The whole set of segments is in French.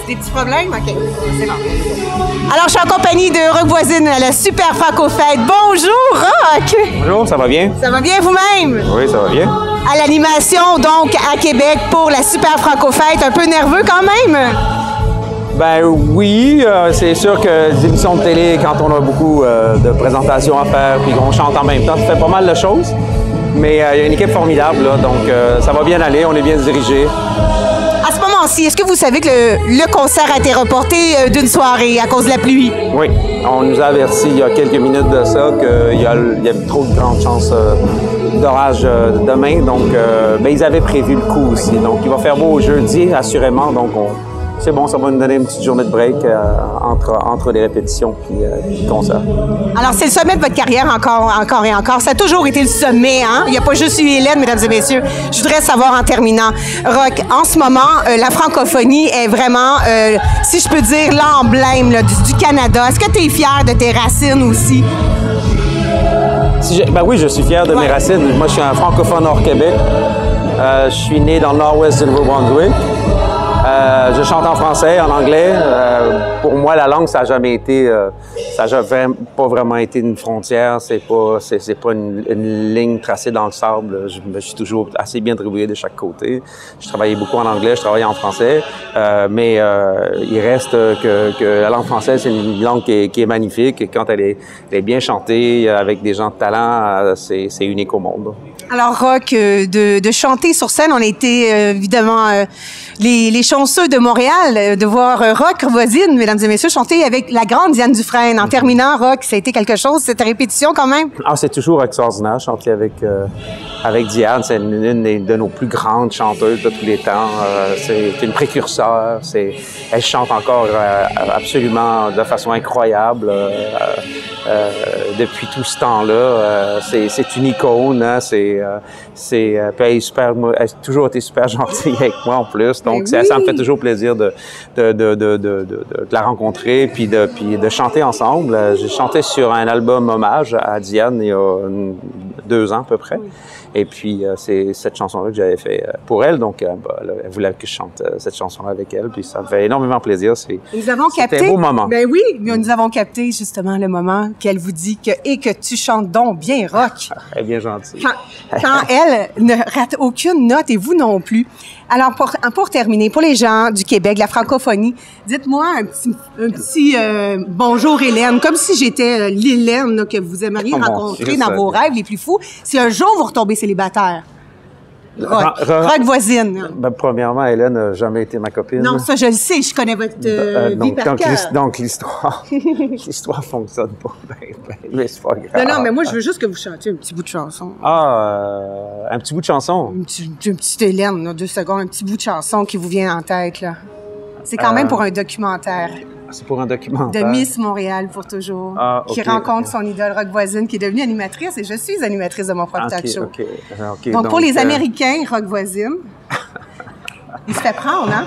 Des petits problèmes? OK, c'est bon. Alors, je suis en compagnie de Rock Voisine à la Super Franco-Fête. Bonjour, Rock! Bonjour, ça va bien? Ça va bien vous-même? Oui, ça va bien. À l'animation, donc, à Québec pour la Super Franco-Fête. Un peu nerveux quand même? Ben oui, c'est sûr que des émissions de télé, quand on a beaucoup de présentations à faire puis qu'on chante en même temps, ça fait pas mal de choses. Mais il y a une équipe formidable, là, donc ça va bien aller, on est bien dirigé. À ce moment-ci, est-ce que vous savez que le concert a été reporté d'une soirée à cause de la pluie? Oui, on nous a averti il y a quelques minutes de ça qu'il y a trop de grandes chances d'orage demain, donc ben, ils avaient prévu le coup aussi. Donc il va faire beau jeudi, assurément, donc c'est bon, ça va nous donner une petite journée de break entre les répétitions puis le concert. Alors, c'est le sommet de votre carrière encore et encore. Ça a toujours été le sommet, hein? Il n'y a pas juste eu Hélène, mesdames et messieurs. Je voudrais savoir en terminant, Rock, en ce moment, la francophonie est vraiment, si je peux dire, l'emblème là, du Canada. Est-ce que tu es fier de tes racines aussi? Ben oui, je suis fier de mes racines. Moi, je suis un francophone hors Québec. Je suis né dans le nord-ouest du Nouveau-Brunswick. Je chante en français, en anglais. Pour moi, la langue, ça n'a jamais été, ça n'a pas vraiment été une frontière. C'est pas une ligne tracée dans le sable. Je me suis toujours assez bien débrouillé de chaque côté. Je travaillais beaucoup en anglais, je travaillais en français, mais il reste que la langue française, c'est une langue qui est magnifique. Et quand elle est bien chantée avec des gens de talent, c'est unique au monde. Alors, Rock, de chanter sur scène, on a été évidemment les chanceux de Montréal de voir Rock Voisine, mesdames et messieurs, chanter avec la grande Diane Dufresne. En terminant, Rock, ça a été quelque chose, cette répétition quand même? Ah, c'est toujours extraordinaire, chanter avec Diane. C'est une de nos plus grandes chanteuses de tous les temps. C'est une précurseur. Elle chante encore absolument de façon incroyable. Depuis tout ce temps-là, c'est une icône. Hein, puis elle a toujours été super gentille avec moi en plus. Donc, ça me fait toujours plaisir de la rencontrer puis de chanter ensemble. J'ai chanté sur un album hommage à Diane il y a 2 ans à peu près. Et puis, c'est cette chanson-là que j'avais fait pour elle. Donc, elle voulait que je chante cette chanson-là avec elle. Puis, ça me fait énormément plaisir. C'était un beau moment. Ben oui, nous avons capté justement le moment qu'elle vous dit que tu chantes donc bien, Rock. Elle est bien gentille. Quand elle ne rate aucune note et vous non plus. Alors, pour terminer, pour les gens du Québec, la francophonie, dites-moi un petit bonjour Hélène, comme si j'étais l'Hélène que vous aimeriez rencontrer dans vos rêves les plus fous. Si un jour vous retombez célibataire, Rock Voisine. Ben, premièrement, Hélène n'a jamais été ma copine. Non, ça, je le sais, je connais votre vie par cœur. Donc, l'histoire fonctionne pas bien, mais c'est pas grave. Non, mais moi, je veux juste que vous chantiez un petit bout de chanson. Un petit bout de chanson? Une petite Hélène, là, 2 secondes, un petit bout de chanson qui vous vient en tête, là. C'est quand même pour un documentaire. C'est pour un documentaire. De Miss Montréal pour toujours, qui rencontre son idole Rock Voisine, qui est devenue animatrice, et je suis animatrice de mon propre talk show. Donc, pour les Américains, Rock Voisine, il se fait prendre, hein?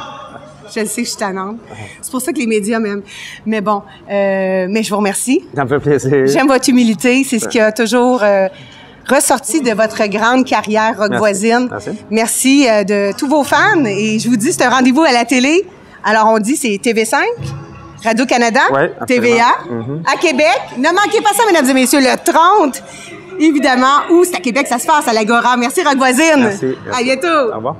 Je le sais, je suis tannante. C'est pour ça que les médias m'aiment. Mais bon, mais je vous remercie. Ça me fait plaisir. J'aime votre humilité, c'est ce qui a toujours ressorti de votre grande carrière Rock Voisine. Merci de tous vos fans, et je vous dis, c'est un rendez-vous à la télé. Alors, on dit, c'est TV5? Radio-Canada, TVA, à Québec. Ne manquez pas ça, mesdames et messieurs, le 30, évidemment, où c'est à Québec, ça se passe à l'Agora. Merci, Rock Voisine. Merci. À bientôt. Au revoir.